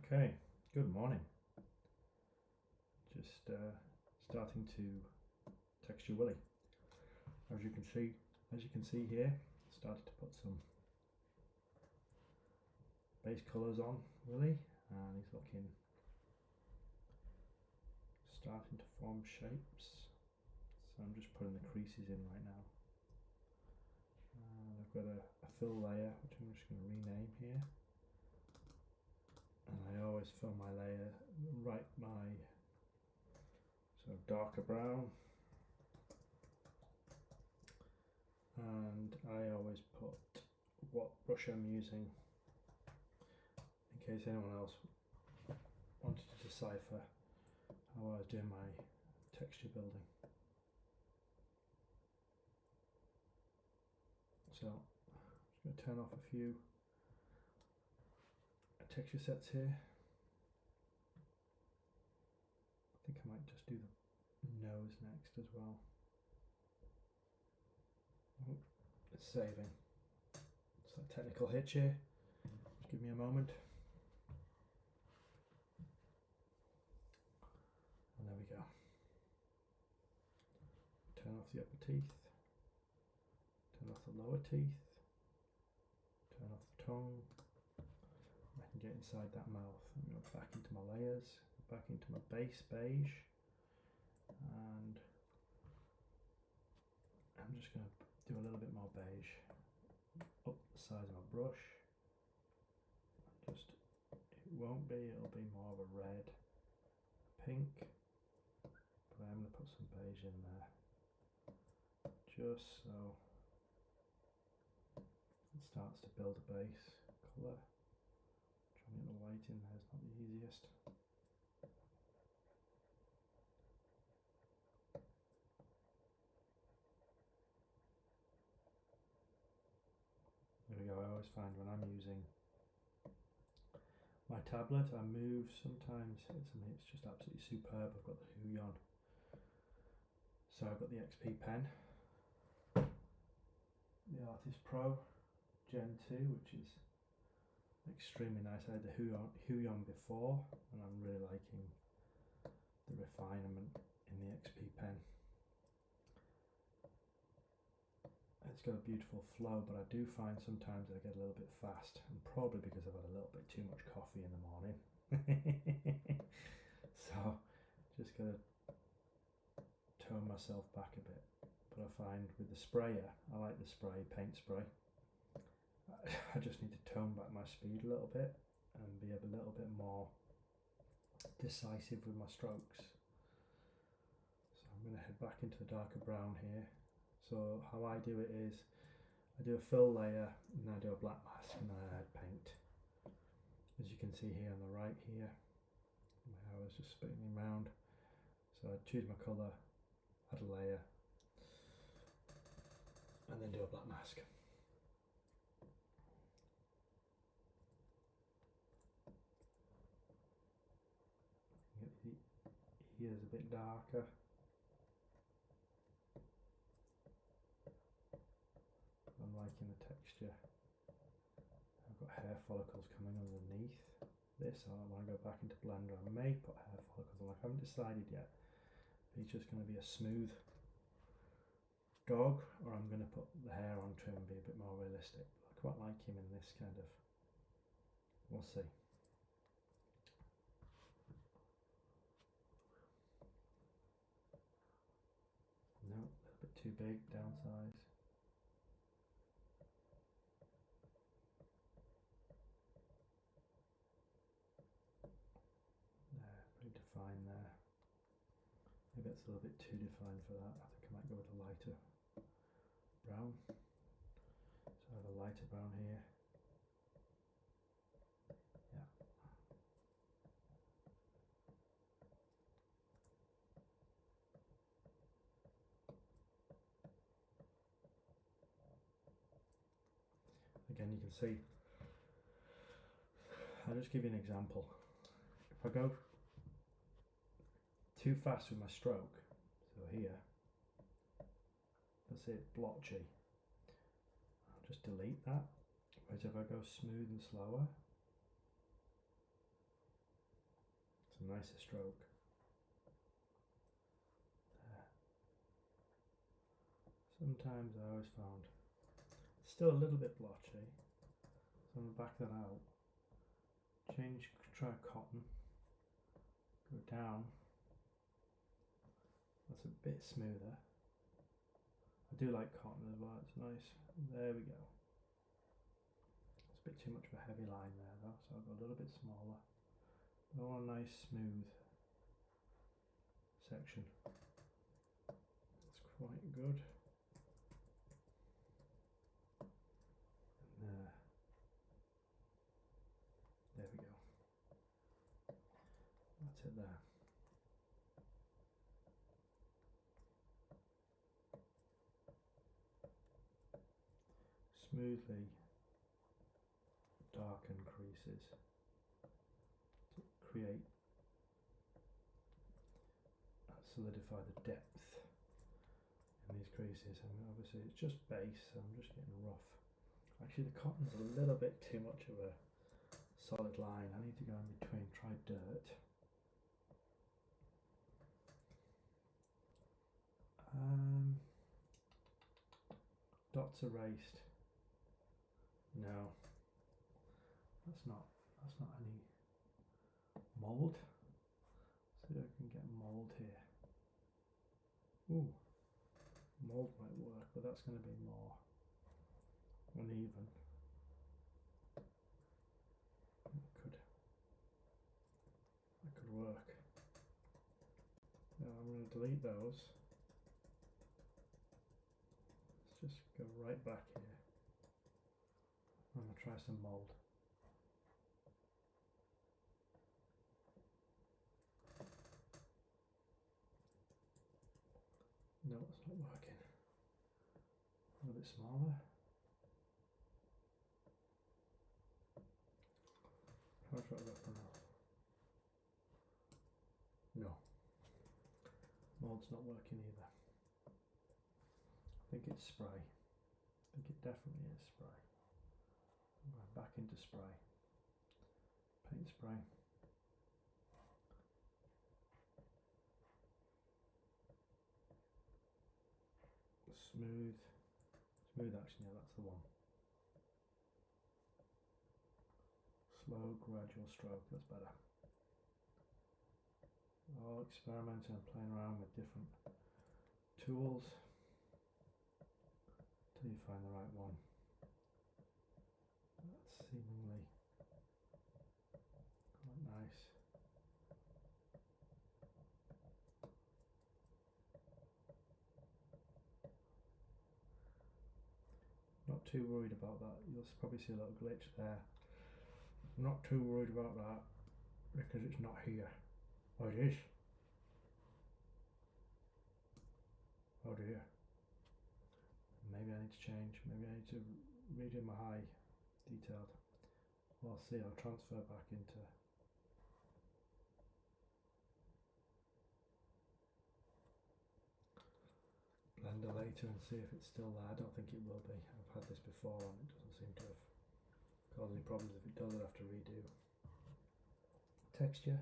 Okay, good morning. Just starting to texture Willie. As you can see here, started to put some base colours on Willie, and he's starting to form shapes. So I'm just putting the creases in right now. And I've got a fill layer, which I'm just going to rename here. And I always fill my layer right my sort of darker brown, and I always put what brush I'm using in case anyone else wanted to decipher how I was doing my texture building. So I'm just going to turn off a few texture sets here. I think I might just do the nose next as well. Oh, it's saving. It's that technical hitch here. Just give me a moment. And there we go. Turn off the upper teeth. Turn off the lower teeth. Turn off the tongue. I can get inside that mouth. I'm going back into my layers, back into my base beige, and I'm just going to do a little bit more beige up the side of my brush. It'll be more of a red, pink, but I'm going to put some beige in there just so it starts to build a base colour. Trying to get the white in there is not the easiest. There we go. I always find when I'm using my tablet, I move sometimes. It's just absolutely superb. I've got the Huion, so I've got the XP pen, the Artist Pro Gen 2, which is extremely nice. I had the Huion before, and I'm really liking the refinement in the XP pen. It's got a beautiful flow, but I do find sometimes I get a little bit fast, and probably because I've had a little bit too much coffee in the morning. So just gotta tone myself back a bit. But I find with the sprayer, I like the paint spray. I just need to tone back my speed a little bit and be a little bit more decisive with my strokes. So I'm going to head back into the darker brown here. So how I do it is I do a fill layer, and then I do a black mask, and then I add paint. As you can see here on the right here, my hair is just spinning round. So I choose my colour, add a layer, and then do a black mask. Get the ears a bit darker. I'm liking the texture. I've got hair follicles coming underneath this, so when I go back into Blender I may put hair follicles on. I haven't decided yet. It's just going to be a smooth dog, or I'm going to put the hair onto him and be a bit more realistic. I quite like him in this kind of, we'll see. No, a little bit too big, downsize. There, pretty defined there. Maybe that's a little bit too defined for that. I think I might go with a lighter brown. So I have a lighter brown here. Yeah. Again, you can see, I'll just give you an example. If I go too fast with my stroke, so here, let's say it's blotchy, I'll just delete that. Whereas if I go smooth and slower, a nicer stroke. There. Sometimes I always found it's still a little bit blotchy, so I'm going to back that out. Try cotton, go down, that's a bit smoother. I do like cotton as well, it's nice. There we go. It's a bit too much of a heavy line there though, so I'll go a little bit smaller. I want a nice smooth section. That's quite good. And there we go. That's it there. Smoothly darken creases to create, solidify the depth in these creases. And obviously it's just base, so I'm just getting rough. Actually the cotton's a little bit too much of a solid line. I need to go in between, try dirt. Dots erased. No, that's not any mould. See if I can get mould here. Ooh, mould might work, but that's going to be more uneven. That could work. Now I'm going to delete those. Let's just go right back here. I'm going to try some mould. No, it's not working. A little bit smaller. How far up now? No. Mould's not working either. I think it's spray. I think it definitely is spray. I'm going back into spray. Paint spray. Smooth action, yeah, that's the one. Slow, gradual stroke, that's better. I'll experiment and playing around with different tools till you find the right one. That's seemingly quite nice. Not too worried about that. You'll probably see a little glitch there. I'm not too worried about that because it's not here. Oh, it is. Oh dear. Maybe I need to change. Maybe I need to redo my high detailed. Well, I'll see. I'll transfer back into Blender later and see if it's still there. I don't think it will be. I've had this before and it doesn't seem to have caused any problems. If it does, I'll have to redo. Texture.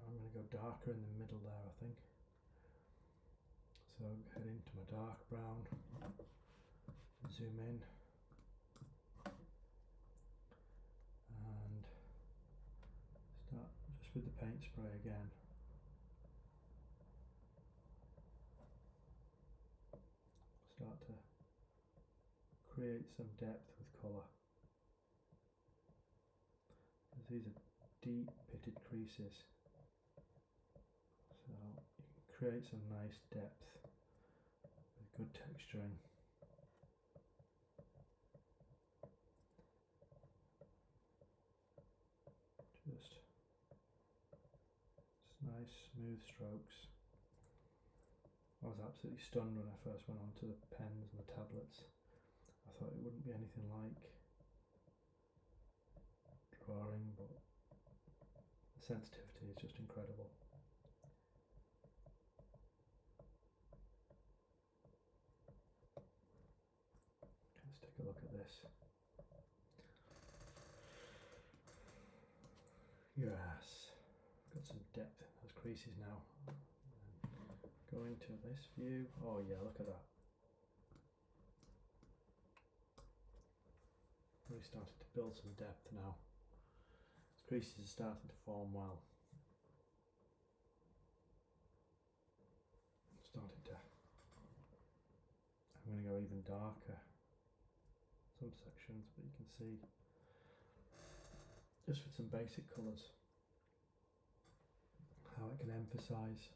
I'm going to go darker in the middle there, I think. So head into my dark brown, zoom in, and start just with the paint spray again. Start to create some depth with colour. These are deep pitted creases, so you can create some nice depth with good texturing. Just nice smooth strokes. I was absolutely stunned when I first went onto the pens and the tablets. I thought it wouldn't be anything like drawing, but the sensitivity is just incredible. Let's take a look at this. Yes. put some depth in those creases now. Go into this view. Oh yeah, look at that. Really started to build some depth now. Those creases are starting to form well. I'm going to go even darker some sections, but you can see just with some basic colours how it can emphasise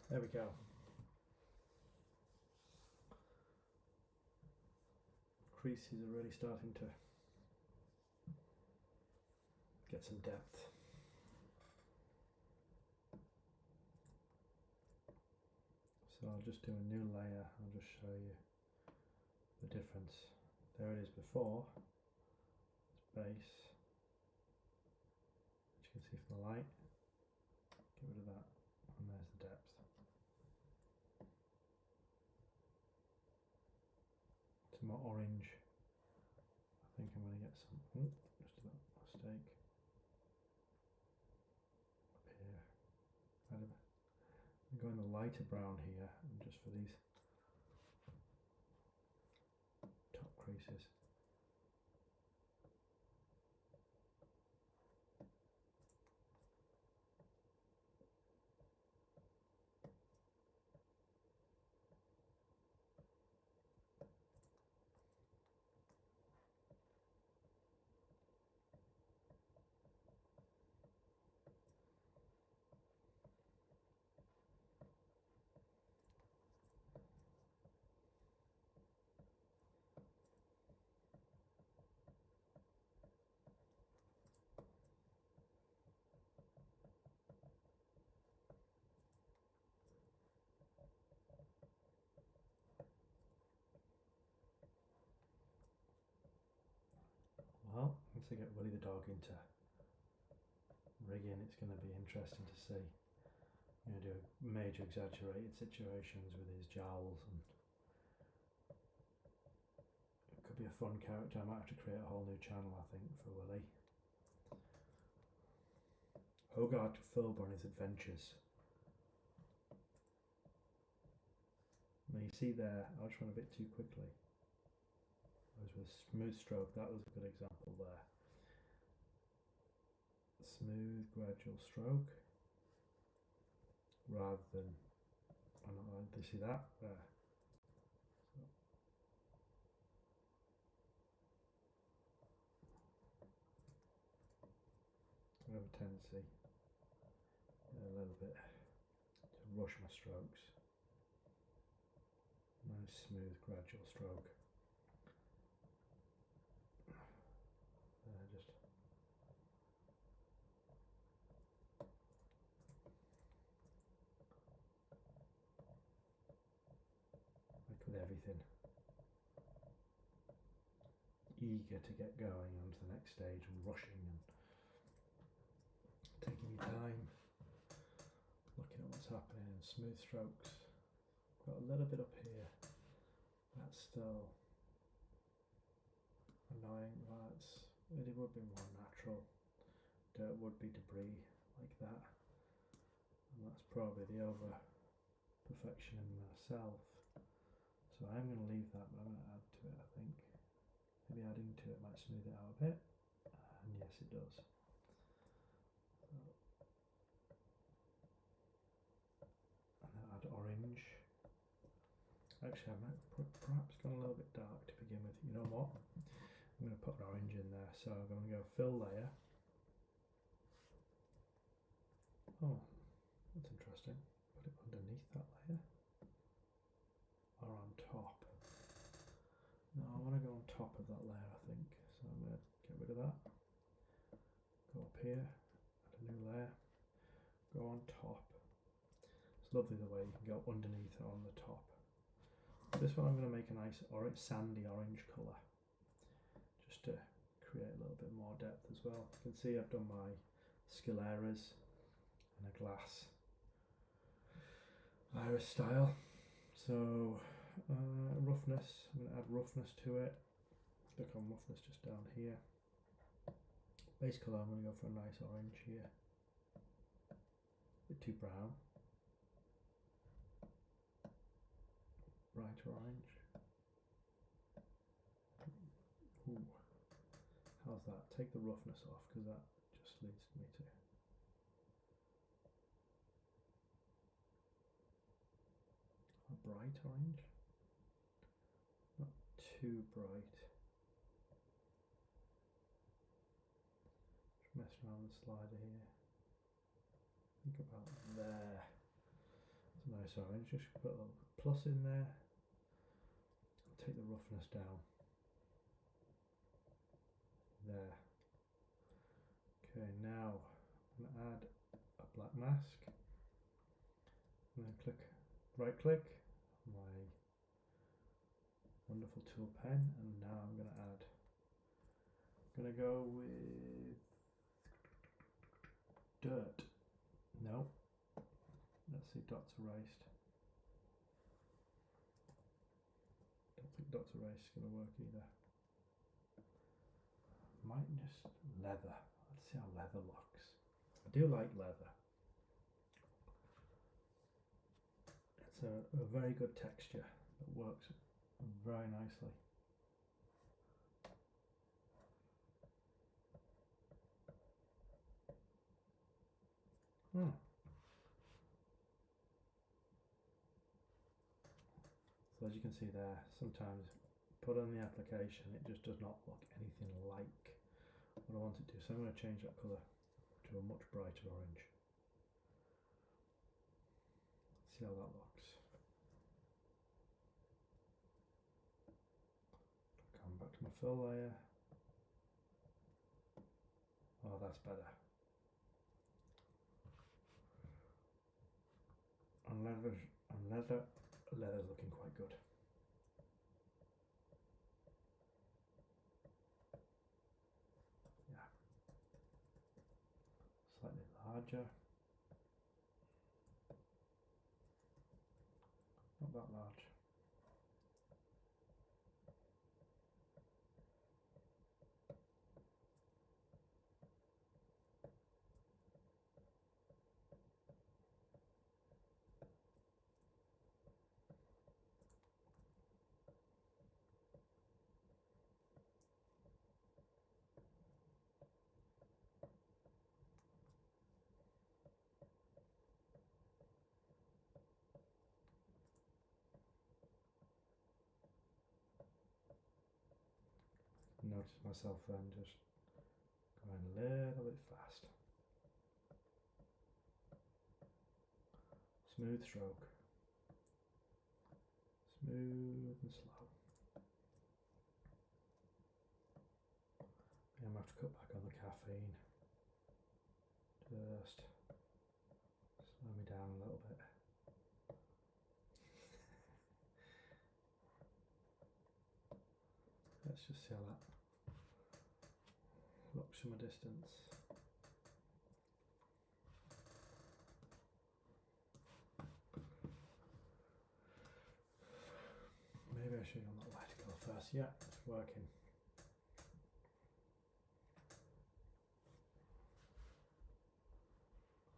There we go. Creases are really starting to get some depth. So I'll just do a new layer. I'll just show you the difference. There it is before. It's base. As you can see from the light. Get rid of that. And there's the depth. Some more orange. I think I'm going to get some. Just a mistake. Up here. I'm going the lighter brown here, and just for these top creases. Well, once I get Willie the dog into rigging, it's going to be interesting to see. I'm going to do major exaggerated situations with his jowls, and it could be a fun character. I might have to create a whole new channel, I think, for Willie. Hogarth to Filburn his adventures. Now you see there, I just went a bit too quickly. Whereas with smooth stroke, that was a good example there. Smooth, gradual stroke, rather than, do you see that? There. So, I have a tendency a little bit to rush my strokes. Nice, smooth, gradual stroke. Just like with everything, eager to get going on to the next stage and rushing and taking your time, looking at what's happening, and smooth strokes. Got a little bit up here. That's still annoying. It would be more natural. Dirt would be debris like that, and that's probably the over perfection in myself. So I'm going to leave that, but I'm going to add to it. I think maybe adding to it might smooth it out a bit, and yes, it does. So actually I might perhaps gone a little bit dark to begin with. You know what? I'm going to put an orange in there, so I'm going to go fill layer. Oh, that's interesting. Put it underneath that layer or on top. No, I want to go on top of that layer, I think. So I'm going to get rid of that. Go up here, add a new layer, go on top. It's lovely the way you can go underneath or on the top. This one I'm going to make a nice orange, sandy orange colour, just to create a little bit more depth as well. You can see I've done my scleras and a glass iris style. So roughness, I'm going to add roughness to it. Click on roughness just down here. Base colour, I'm going to go for a nice orange here. A bit too brown. Bright orange. Ooh. How's that? Take the roughness off because that just leads me to a bright orange. Not too bright. Just mess around the slider here. Think about there. It's a nice orange. Just put a little plus in there. Take the roughness down. There. Okay, now I'm going to add a black mask. And then right click on my wonderful tool pen, and now I'm going to go with dirt. No. Let's see, dots erased. Don't think dots erased is going to work either. Might just leather. Let's see how leather looks. I do like leather. It's a very good texture that works very nicely. So as you can see there, sometimes put on the application it just does not look anything like what I want it to. So I'm going to change that colour to a much brighter orange. Let's see how that looks. Come back to my fill layer. Oh, that's better. And leather's looking quite good. Yeah. Slightly larger. Not that large. Notice myself then just going a little bit fast. Smooth stroke. Smooth and slow. I'm going to have to cut back on the caffeine. Just slow me down a little bit. Let's just see how that looks from a distance. Maybe I should go on that lighter colour first. Yeah, it's working.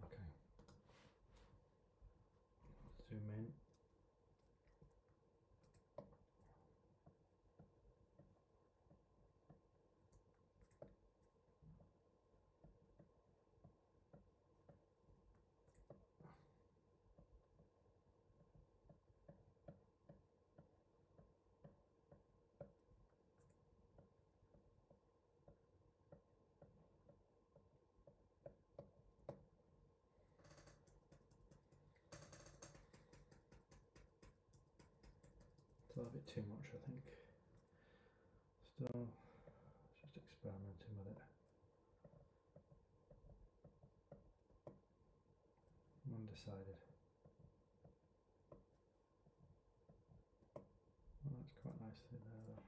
Okay. Zoom in. Still a bit too much, I think. Still just experimenting with it. I'm undecided. Well, that's quite nicely there though.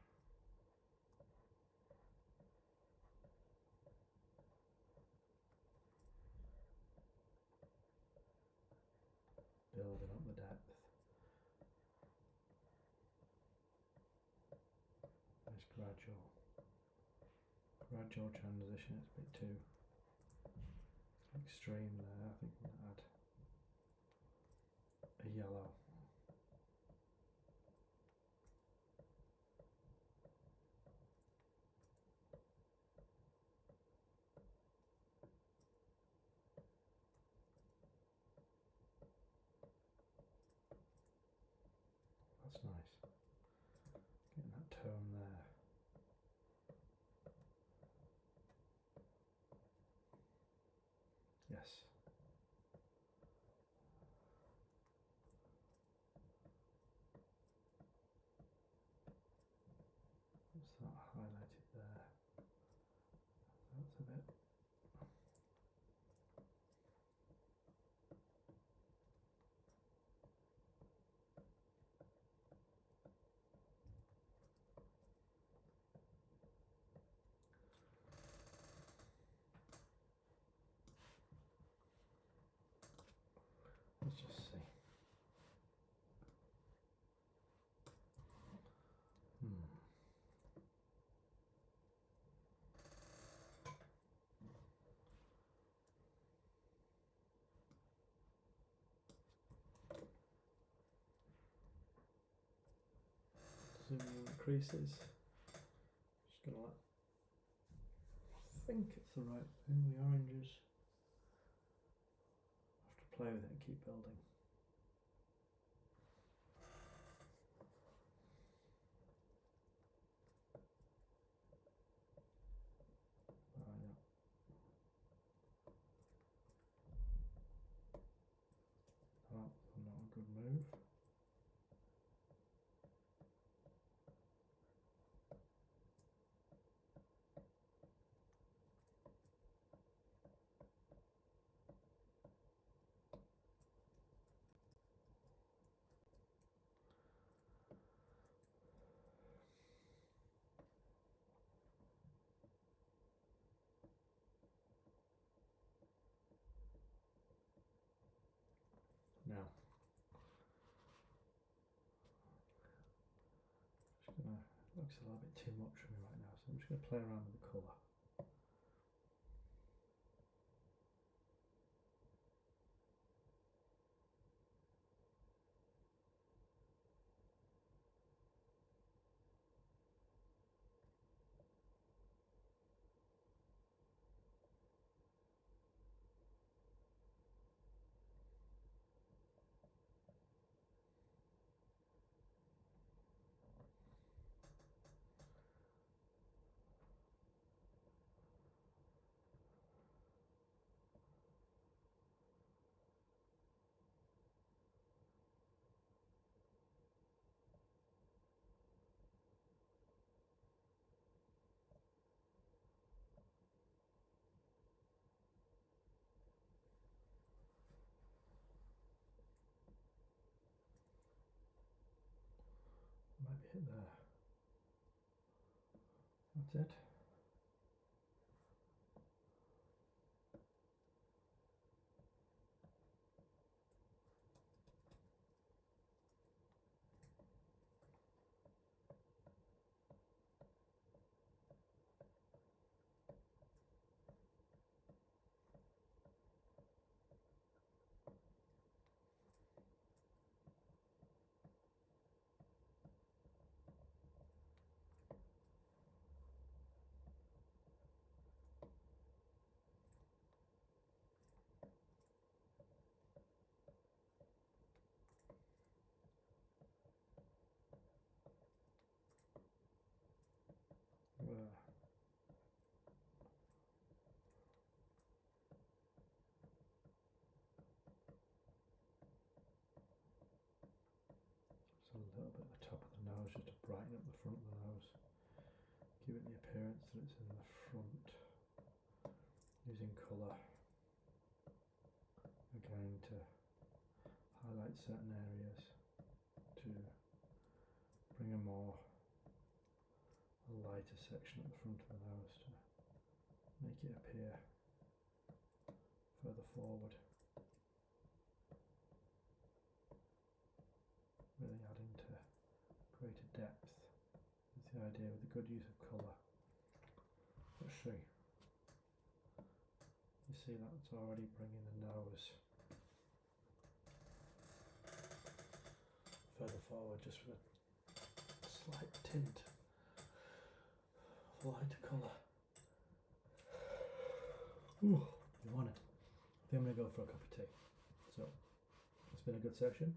Building up the depth. Nice gradual transition. It's a bit too extreme there. I think I'm going to add a yellow. That's nice. Getting that tone there. Yes. What's that highlighted there? That's a bit. Let's just see. Zoom in the creases. Just gonna let. I think it's the right thing. The oranges. I have to play with it and keep building. Oh, not a good move. Now, just gonna, looks a little bit too much for me right now, so I'm just gonna play around with the colour. Might be hit there. That's it. just to brighten up the front of the nose, give it the appearance that it's in the front. Using colour again to highlight certain areas, to bring a lighter section at the front of the nose to make it appear further forward. Really adding to greater depth is the idea with a good use of colour. Let's see. You see that's already bringing the nose further forward just with a slight tint of lighter colour. Ooh, you want it. I think I'm going to go for a cup of tea. So, it's been a good session.